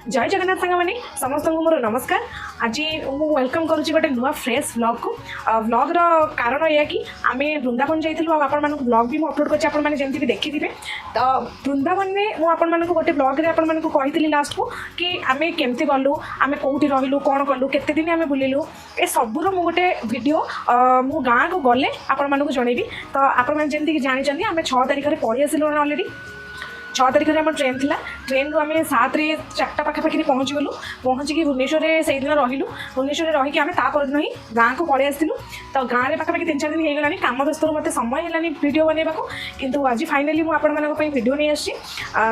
जय जगन्नाथ सांग मैंने समस्त को मोर नमस्कार। आज वेलकम करुँच गोटे नुआ फ्रेश व्लॉग को। व्लॉग कारण यह कि आम वृंदावन जाइलु आपण मानक ब्लॉग भी अपलोड कर आपण जमी भी देखी थे। तो वृंदावन में मुझे गोटे ब्लॉग कही लास्ट को कि आम केमती गलु आम कौटी रही कौन कलु केते दिन आम बुलिलु ए सबूर मु गोटे भिडियो मो गाँ को गले आपण मानक जनइबी। तो आपण जमीक जानते आम 6 तारिख में पढ़ी आसिलु अलरेडी। 6 तारिख में ट्रेन थी। ट्रेन रू आम 7 रे 4टा पाखापाखि पहुँची गलु। पहुँचिकी भुवनेश्वर से दिन रहिलु। भुवनेश्वर रहीकि आम तापरदिन ही गाँ को पलि आसिलु। तो गाँव में पाखापाखि 3-4 दिन होगलानी काम व्यस्त मत समय है वीडियो बनवाक किंतु आज फाइनाली मुझे वीडियो नहीं आसी।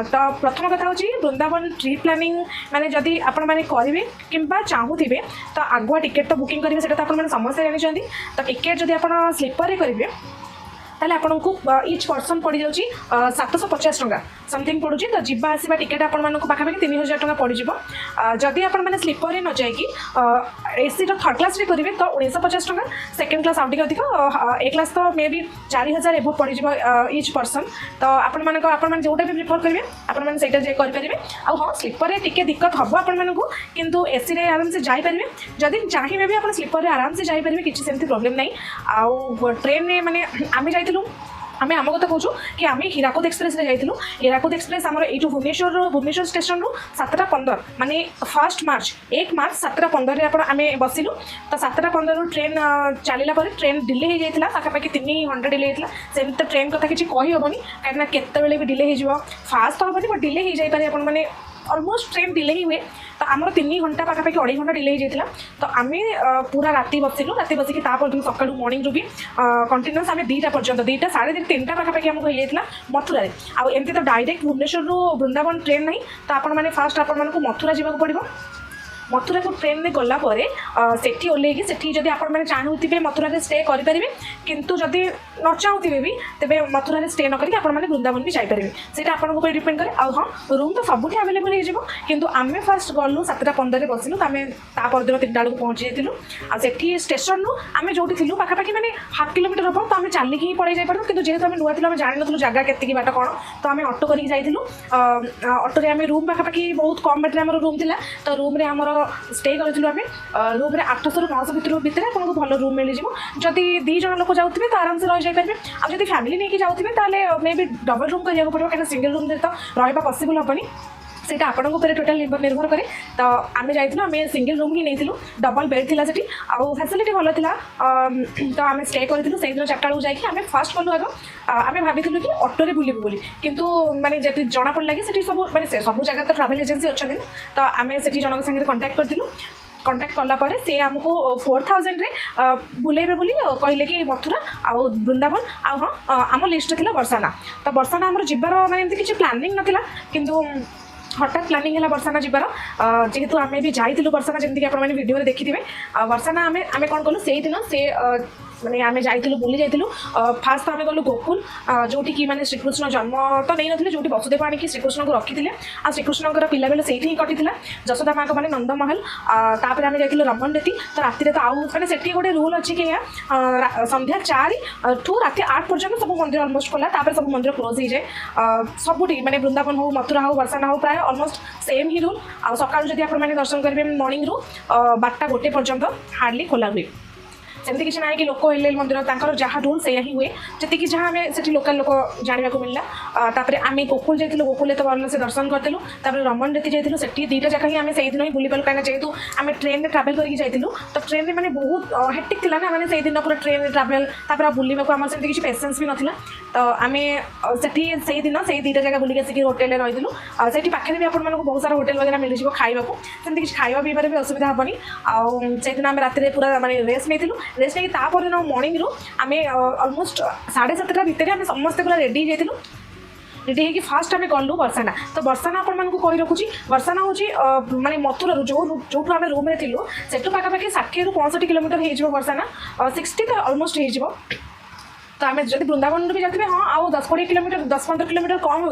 तो प्रथम कथा हूँ वृंदावन ट्रिप प्लानिंग माने जदि आपण माने करेंगे कि चाहूबे तो आगुआ टिकेट तो बुकिंग करेंगे से समस्या जानते। तो टिकेट जब आप स्लीपर करेंगे ताले आपको इच पर्सन पड़ जाऊँगी 750 टंका समथिंग पड़ू। तो जीवा आसवा टिकेट आपण पाखापाखि 3000 टंका पड़ जाए। जदि आपण स्लीपर न जाकि एसी थर्ड क्लास करेंगे तो 1950 टंका। सेकेंड क्लास आउट अधिक ए क्लास तो मे बी 4000 एबो पड़ जाए इच पर्सन। तो आपण जोटा भी प्रिफर करेंगे आपण से करेंगे। हाँ स्लीपर टिके दिक्कत हम आपण किंतु एसी रे आराम से जापर जदि चाहिए भी आप स्लीपर आराम से जापर किसी सेमती प्रोब्लेम नहीं। आउ ट्रेन में माने आम आम आम कथा कहूँ कि आम हीराकुद एक्सप्रेस जाइलु। हीराकुद एक्सप्रेस आमर यू भुवनेश्वर स्टेशन रु 7:15 माने 1 मार्च 7:15 आम बसिलु। तो 7:15 ट्रेन चलला ट्रेन डिले हो जाता पाखापाखि 3 घंटा डिले होता। सेम तो ट्रेन कथा किसी कहीहबनी कहीं केतबेले भी डिले हो फास्ट तो हेनी बट डिले हो जापे आप ऑलमोस्ट ट्रेन डिले ही हुए। तो आमर 3 घंटा पाखापाखि 2.5 घंटा डिले हो जाता। तो आम पूरा राति बसिलु। राति बसिकी सका मॉर्निंग रू भी कंटिन्यूस आम 2टा पर्यटन 2टा 2:30 3टा पाखापाखि आमको हो जाता मथुरा। आमती तो डायरेक्ट भुवनेश्वर रू वृंदावन ट्रेन नहीं। तो आपण फास्ट आपण मथुरा जावाक पड़ो। मथुरा को ट्रेन में गलापर से ओल्लैकी से जब आप चाहूबे मथुरा स्टे करेंगे किंतु जदि न चाहूबे भी तेज मथुरा स्टे न करके वृंदावन भी जापरेंगे से आपको डिपेंड करे। हाँ रूम तो सबुठ आवेलेबल हो किंतु आम फास्ट गलु 7:15 बसिलु। तो आम तापरदिन 3टा बेलू पहुँची जाइलु। आठी स्टेशन रू आम जो थी पाखापाखि मैंने हाफ किलोमीटर हम तो आम चलिक ही पड़े जापर कि जेहतु आम नुआ थी जान नु जगह के बाट कौन। तो आम ऑटो करके जाइलु। ऑटो आम रूम पाखापाखि बहुत कम बाटे आम रूम थी। तो रूम आम स्टे करूँ आम रूम 800 ରୁ 900 भितर आपको भल रूम मिल जाए। जदि 2 जन लोग जाऊे तो आराम से रही जापारे। आदि फैमिली नहीं जाऊे तो मे बी डबल रूम करा पड़ो कहीं सिंगल रूम तो रहा पॉसिबल हेनी से आपण टोटाल निर्भर करे। तो आम जाइलु आम सिंगल रूम ही नहीं डबल बेड थी से फैसिलिटी भल था। तो आम स्टे करूँ से दिन 4टा बेलू जाकि आम फास्ट गलु आग आम भाविलु कि ऑटोरे बुलू बोली किंतु माने जब जना पड़ा कि सब माने सब जगह तो ट्रावेल एजेंसी अच्छा। तो आम से जन संगे कंटाक्ट करूँ। कंटाक्ट कलापर से आमको 4000 रे बुलेबे बोली कहले कि मथुरा आउ वृंदावन आउ हाँ आम लिस्ट थी बरसाना। तो बरसाना आम जीवार माने एमती किसी प्लानिंग नाला किंतु हठात प्लानिंग है बरसाना जीवार। जेहेतु आम भी जाइलु बरसाना जमीक आप वीडियो देखी थे। बरसाना आम कौन कलु से दिन से माने आम जाइलु बुली जाइलु। फास्ट तो आम गलु गोकुल जोटी कि माने श्रीकृष्ण जन्म तो नहीं नथिले जोटी वसुदेव आनी श्रीकृष्ण को रखी थे। आ श्रीकृष्ण पिला बेले से ही कटी जशोदा माँ माने नंदमहल। तापर आम जाइलु रमन रेती। तो राति तो आउ माने सेठी गोटे रूल अच्छी कि संध्या 4 ठू राति 8 पर्यटन सब मंदिर अलमोस्ट खोला। तापर सब मंदिर क्लोज हो जाए सबुठी माने वृंदावन हो मथुरा हो बरसाना हो प्राय अलमोस्ट सेम ही रूल। आ सका जब आप दर्शन करेंगे मॉर्निंग रू 12टा 1 पर्यटन हार्डली खोला हुए। सेमती किसी ना कि लोक हेल्ले मंदिर तर जहाँ रूल से ही हुए जी जहाँ आम से लोकल लोक जानवा को मिलला। तापर आम गोकुल जाइलु गोकुल तो भल से दर्शन करलु। तापर रमन रेती जाइलु से 2टा जगह ही आम से दिन ही बुली पालु कहीं जेहतु आम ट्रेन में ट्रावेल करके जाइलु। तो ट्रेन में माने बहुत हेक्टिक थिला ना माने से दिन पूरा ट्रेन में ट्रावेल तापर बुलवाक आम से किसी पेसेंस भी नाला। तो आम से दिन से 2टा जगह बुलिक आसिक होटेल रहीलु। से पाखे भी आपको बहुत सारा होटेल वगैरह मिल जाए खाइबा सेमती किसी खाइबा पीबार भी असुविधा हेनी। से दिन आम राति पूरा माने रेस्ट नहीं रेस्ट नहीं तापर मॉर्निंग रू आम ऑलमोस्ट 7:30 भितर आम समस्ते पूरा रेडी जाइलु। रेडी होगी फास्ट आम गलु बरसाना। तो बरसाना आपको कही रखुची बरसाना हूँ माने मथुरा जो आम रूम में थिलु से पाखापाखि 60 ରୁ 65 किलोमीटर हो बरसाना 60 तो अलमोस्ट हो। तो आम जब वृंदावन भी जाते हाँ आउ 10-20 किलोमीटर 10-15 किलोमीटर कम हो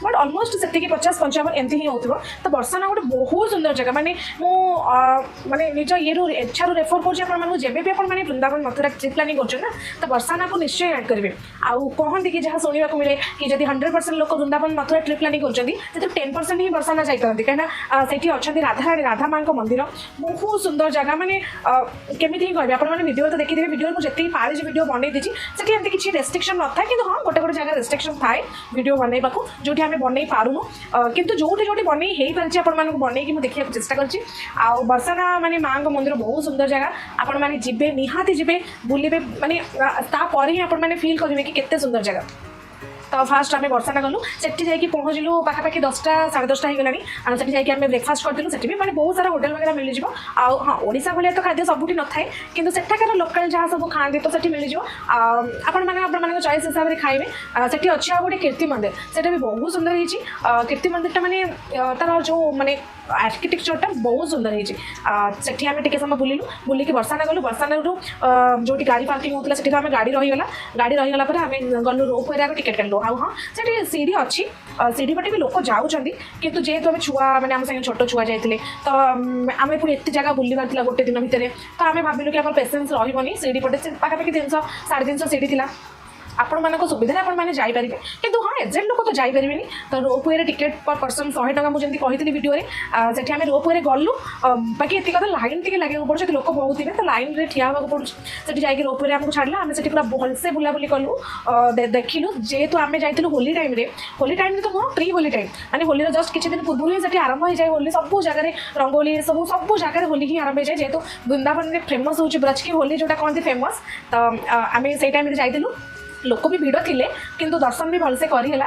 बट अलमोस्ट से 50-55 एमती ही हो। तो बरसाना गोटे बहुत सुंदर जगह माने माने निज ये इच्छा रेफर करें जब भी आप वृंदावन मथुरा ट्रिप प्लानिंग कर तो बरसाना को निश्चय ऐड करेंगे। आउ कहती कि जहाँ शुणा मिले कि जब 100% लोक वृंदावन मथुरा ट्रिप प्लानिंग कर 10% ही बर्षाना जापारती कहीं से अच्छा राधाराणी राधा माँ मंदिर बहुत सुंदर जगह मैंने केमी कह आपने वीडियो तो देखिए वीडियो मुझे पारे वीडियो बनई देती से किसी रेस्ट्रिक्शन न था कि हाँ गोटे गोटे जगह रेस्ट्रिक्शन थाए वीडियो बनवा जो आम बनई पारूनु कितु जो बनई हो पार्टी आपको बनई देखा चेष्टा करछि आउ बर्षाना माने माँ मंदिर बहुत सुंदर जगह आपण मैंने जी निहाती जी बुले माने तापर ही आपण मैंने फील करेंगे कि केते सुंदर जगह तो फास्ट आम बर्षाना गलु से पहुँचलु पाखापाखि 10टा 10:30 होगलानी से जाकि ब्रेकफास्ट करूँ से मैंने बहुत सारा होटेल वगैरह मिल जाए हाँ ओडिशा भाई तो खाद्य सबुठी न थाए कि सेठाकार लोकल जहाँ सब खाते तो से मिल जाए चॉइस हिसाब से खाइबे से अच्छी गोटे कीर्ति मंदिर से भी बहुत सुंदर हो कीर्ति मंदिर मैंने तार जो माने आर्किटेक्चरटा बहुत सुंदर होती आम टे समय बुलू बुलिक बर्षाना गलु बर्षाना जो गाड़ी पार्किंग होता है आम गाड़ी रहीगला आम गलु रोप वे टिकेट कलु हाँ से सीढ़ी अच्छी सीढ़ी पटे भी लोक जाऊँगी कितु जेहेतु आम छुआ मैंने आम संगे छोट छुआ जाते तो आम पुणी एत जगह बुलवार गोटे दिन भितर तो आम भाविलु कि पेसेंस रही सीढ़ी पटे पाखापाखि 300 350 सीढ़ी थी आपण मानक सुविधा आपण मैंने जापारे कि हाँ एजेंट लोक तो जापारे तो रोप वे टिकेट पर पर्सन 100 टका मुझे कही वीडियो से आम रोप वे गलु बाकी ये कथा लाइन टी लगे पड़े लोक बहुत थे तो लाइन में ठिया होगा पड़े से जाकि रोप वे आमको छाड़ा आम से पूरा भलसे बुलाबुली कलु देखिलु जेहेतु आम जाइलु होली टाइम तो हाँ प्री होली टाइम माने होली जस्ट किसी दिन पूर्व ही आरंभ हो जाए होली सब जगह रंगोली सब जगह होली ही आरंभ हो जाए जेहेतु वृंदावन में फेमस हो ब्रज की होली जोटा कहते फेमस तो आम से टाइम जाइलु लोक भी भिड़ थे किंतु दर्शन भी भलसे करला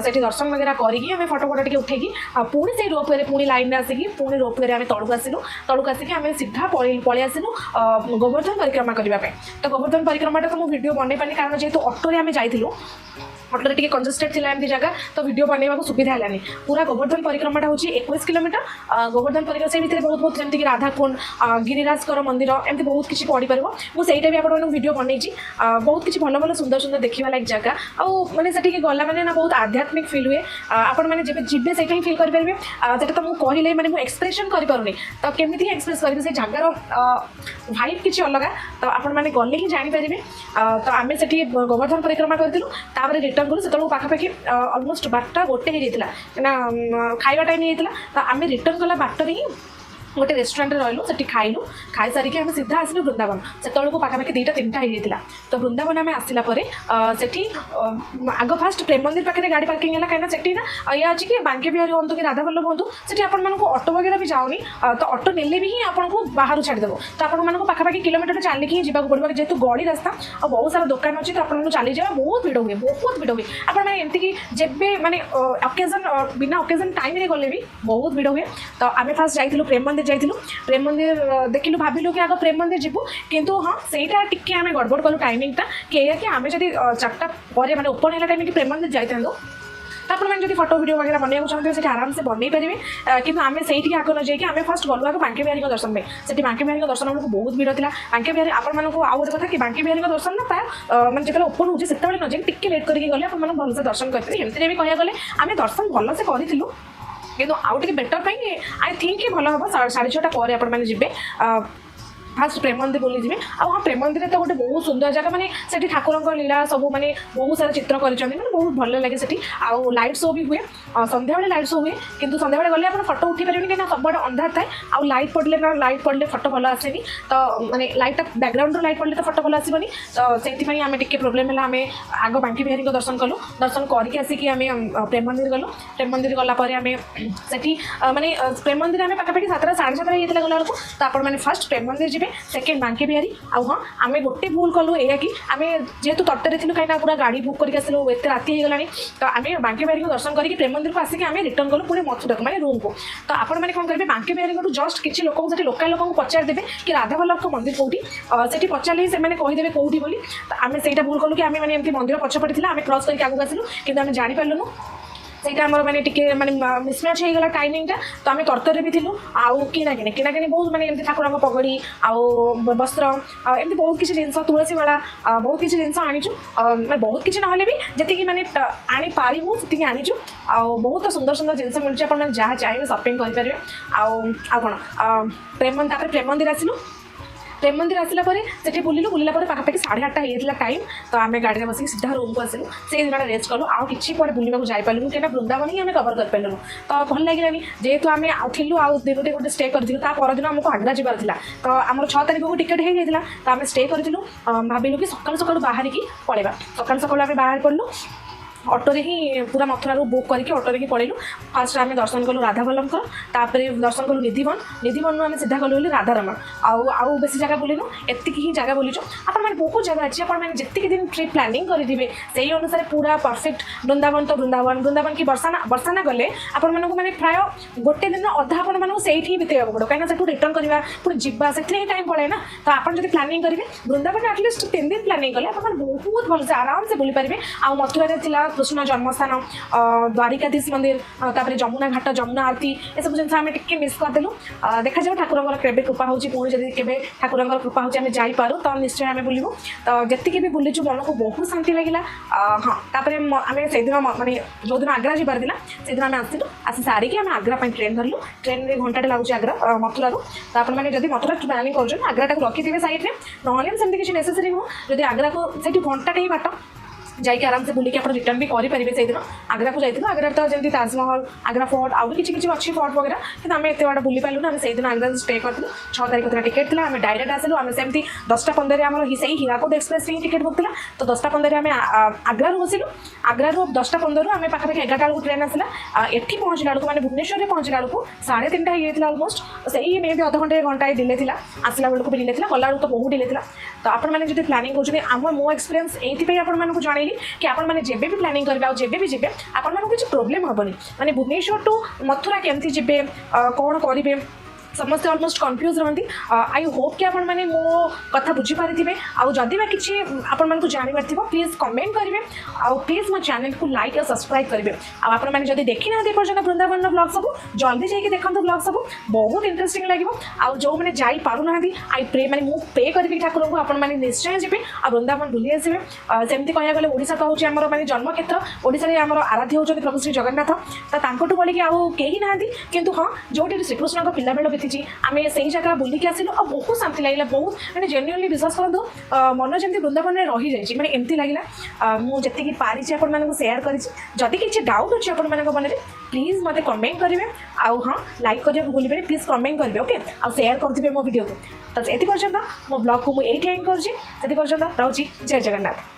से दर्शन वगैरह करें फटो फटो टे उठेकी पुणी से रोप वे पुणी लाइन में आसिकी पुणी रोप वे आम तलू आसिलु तलू आसिक आम सीधा पलि आसिलु गोवर्धन परिक्रमा करने तो गोवर्धन परिक्रमा तो मुझे वीडियो बनई पानी कारण जेहेतु ऑटो आम जाइलु ऑटो टे कंजेस्टेड थी एमती जगह तो वीडियो बनवा सुविधा है पूरा गोवर्धन परिक्रमाटा हूँ 21 किलोमीटर गोवर्धन परिक्रमा से भितर बहुत बहुत जमीक राधाकुंड गिरिराजकर मंदिर एमती बहुत किसी पढ़ी पार मुझे भी आप वीडियो बनई बहुत किसी भल भल सुंदर सुंदर देखा लाइक जगह आने से गला मैंने ना बहुत आध्यात्मिक फिल हुए आपण मैंने जब जी से फिल करेंगे तो मुझे कहले मैंने एक्सप्रेशन करें तो केमी एक्सप्रेस करेंगे से जगार भाइब किसी अलग तो आपण मैंने गले ही जापर तो आम से गोवर्धन परिक्रमा करूँ रिटर्न कलु से पाखापाखि अलमोस्ट 12टा गोटे हो खाଇବା टाइम होता तो आम रिटर्न कला बाटर ही गोटे रेस्टोरेंट रही से खाइलु खाई सारिक आम सीधा आसलु वृंदावन से पाखापाखि 2टा 3टा होता तो वृंदावन आम आसला से आग फास्ट प्रेम मंदिर पाखे गाड़ी पार्किंग है कहीं से ना या अच्छी कि बांके बिहारी हूँ कि राधा वल्लभ हूँ से ऑटो वगैरह भी जाऊनी तो ऑटो नेले भी आपको बाहर छाड़देव तो आपको पाखापाखि किलोमीटर चलिकी ही जावाक पड़ो जेहतु गली रास्ता और बहुत सारा दुकान अच्छी तो आपको चली जाए बहुत भिड़ हुए आप एमती कि जब मैंने ओकेजन बिना ओकेजन टाइम गले भी बहुत भिड़ हुए तो आम फास्ट जाइलु प्रेम मंदिर जाइलु प्रेम मंदिर देखिलु भाविलु कि आग प्रेम मंदिर जीवु किंतु हाँ सेटा टिके आम गड़बड़ कलु टाइमिंगटा कि आम जब 4टा पर मैंने ओपन है टाइम कि प्रेम मंदिर जाता तो आप फटो वीडियो वगैरह बनवाक चाहते हैं आराम से बनई पारे कि आम से आग न जाकि आम फास्ट गलु आगे बांके बिहारी दर्शन में से बांके बिहारी दर्शन हमको बहुत भिड़ था बांके बिहारी आपको आउ गोटे कथा कि बांके बिहारी दर्शन ना प्राय मैंने जो ओपन हो न जाए टिके लेट करके गले आप भलसे दर्शन करते एमती भी कह गले आम दर्शन भलसे करूँ कि आउ टे बेटर आई थिंक कि भल हम 6:30 पर आपने जी फास्ट प्रेम मंदिर बुली जी हाँ प्रेम मंदिर तो गोटे बहुत सुंदर जगह मैंने से ठाकुर लीला सब मैंने बहुत सारा चित्र कर बहुत भल लगे से आउ लाइट शो भी हुए संध्या बेले लाइट शो हुए किंतु संध्या बेले गले आप फटो उठी पारे कहीं सब अंधार थाए आउ लाइट पड़े फटो भल आसेनी तो मैंने लाइट बैकग्राउंड लाइट पड़े तो फटो भल आसबनी तो से आम टे प्रोब्लेम है आम आग बांकी बिहारी दर्शन कलु दर्शन करके आसिक आम प्रेम मंदिर गलु प्रेम मंदिर गलापर आम से मैंने प्रेम मंदिर आम पाखापाखि 7टा 7:30 होता गला बेलू तो आप फास्ट प्रेम मंदिर जी सेकेंड बांके बिहारी हाँ आम गोटे भूल कलु या कि आम जेहेतु तटरे थी कहीं पूरा गाड़ी बुक करके आसलु एत राति हो गलानी तो आम बांके बिहारी दर्शन करके प्रेम मंदिर को आसिक आम रिटर्न कलु पुणी मथुरा मैंने रूम को तो आप कौन करेंगे बांके बिहारी जस्ट किसी लोक लोकल लोक पचार देवे कि राधा वल्लभ मंदिर कौटी से पचारे से कहीदेवे कौटी बोली तो आम से भूल कलु कि आम मैंने एमती मंदिर पछपटे आम क्रॉस करके आगे आसलु कि आम जापारू से मैंने टी मैंने मिसमैच हो गला टाइमिंगटा तो आम तरतर भी थिलु आउ किनाकिनी बहुत मैंने एमती ठाकुर पगड़ी आउ वस्त्र एमती बहुत किसी जिन तुलसी माला बहुत किसी जिन आनीचु मैं बहुत किसी ना भी जी मैंने आनी पारू से आनीचु आउ बहुत सुंदर सुंदर जिन मिलूँ आप जहाँ चाहिए सपिंग करेंगे आउ कौन प्रेम मंदिर आसलु प्रेम मंदिर आसला से बुलिलु बुलिला पाखापाखि 8:30 होता टाइम तो आम गाड़ी बस सीधा रूम को आसलु से दिन रेस्ट कलु आउ कि बुलवाक जापारू कहीं वृंदावन ही आम कवर कर पार्लु तो भल लगे जेहेतु आम थिलु आउ दिन गोटे स्टे करूँ परदिन आमको आग्रा जबार था तो आम 6 तारिख को टिकेट हो जाता तो आम स्टे करूँ भाविलु कि सकाल सकाल बाहर की पड़ेगा सकाल सकाल आम बाहर पड़लु ऑटो रे ही पूरा मथुरा बुक करके ऑटो रे ही पड़ेलु फास्ट आम दर्शन कलु राधा वल्लभ तापर दर्शन कलु निधिवन आम सीधा गलु राधारमण आउ बेसी जगह बुलिनु एतिक ही जगह बुलीचु आपण मैंने बहुत जगह अच्छी आपण मैंने जितनी दिन ट्रिप प्लानिंग करेंगे से अनुसार पूरा परफेक्ट वृंदावन तो वृंदावन की बर्षाना गले आपण मैंने प्राय गोटे दिन अधा आपण मानक से बितेगा पड़ो कहीं से रिटर्न करवा पुणी जीवा से टाइम पड़े ना तो आपड़ जो प्लानिंग करेंगे वृंदावन एटलिस्ट 3 दिन प्लानिंग कले आप बहुत भल से आराम से बुली पारे आ मथुरा कृष्ण जन्मस्थान द्वारिकाधीश मंदिर तापर जमुना घाट जमुना आरती ये सब जिन आम टे मिस करदेलु देखा जाओ ठाकुर के कृपा होची पुणी जब के ठाकुर कृपा होची आम जापारू तो निश्चय आम बुलू तो जी भी बुलीचु मन को बहुत शांति लगे हाँ तापर आम से दिन मानने जो दिन आग्रा जबार था से दिन आम आसलु आसी सारिकी आम आग्रा ट्रेन धरलु ट्रेन में घंटाटे लगुच आग्रा मथुरा तो आप जब मथुरा प्लानिंग कर आग्रा रखिथे सैड्रे ना सेमती किसी नेसेसरी नुह जब आग्रा को से घंटाटे ही बाट जाइए आराम से बुलिक आप रिटर्न भी करेंगे से दिन आग्रा को जाइए आग्रा तो जमी ताजमहल आग्रा फोर्ट आउ किसी किसी अच्छी फोर्ट वगैरह कि आम एत बाट बुली पार्लु आम से दिन आग्रा स्टे करूँ 6 तारिख था टिकेट था आम डायरेक्ट आसलु आम सेमती 10:15 आम से हीराकुद एक्सप्रेस टिकेट बुक था तो 10:15 आम आग्रा बसिलु आग्रा 10:15 आम पाखापाखि 11टा बेलू ट्रेन आसला एटी पहुँचला बेलू मैंने भुवनेश्वर में पहुँचला बेलू 3:30 हो अलमोस्ट से मे भी अध घंटा डिले था आसला बेलू भी डिले था गला तो बहुत डिले था तो आप प्लानिंग कर मो एक्सपीरियंस ये आपको जन कि आपण मैंने जेबे भी प्लानिंग करेंगे और जेबे भी जीवे आपण मानक किसी प्रोब्लेम हेनी माने भुवनेश्वर टू मथुरा केमती जीवे कौन करेंगे समस्त अलमोस्ट कन्फ्यूज रहती आई होप कि आपण मैंने मो कथा बुझीपारे आउ जदि बा किसी आपण मानक जानवर थी प्लीज कमेंट करेंगे आउ प्लीज मो चैनल को लाइक और सब्सक्राइब करेंगे आपण मैंने जदि देखी ना पर्यटन वृंदावन ब्लॉग सब जल्दी जाइए देखो ब्लॉग सब बहुत इंटरेस्टिंग लगे आउ जो मैंने जाई पारु ना आई प्रे मैंने मु पे करी ठाकुर को आपण मैंने निश्चय जी आ वृंदावन बुली आसवे सेमती कह गले ओडिशा तो हूँ आम मैंने जन्मक्षेत्र ओडिशा आम आराध्य होती प्रभु श्री जगन्नाथ तो तांकटू बोलिकी आउ कहीं ना किंतु हाँ जो श्रीकृष्ण पिला बेल आम से जगह बुलिक आसलु और बहुत शांति लगे बहुत मैंने जेन्युइनली विश्वास करूँ मन जमी वृंदावन में रही जाए मैंने एमती लगे मुझे पारिछे आपण मानक शेयर करी किसी डाउट अच्छी आपण मानक मन में प्लीज मत कमेंट करेंगे आउ हाँ लाइक करने भूल प्लीज कमेंट करेंगे ओके आ शेयर कर मो वीडियो को तो ये पर्यटन मो ब्लॉग को मुझे एंड कर रोचे जय जगन्नाथ।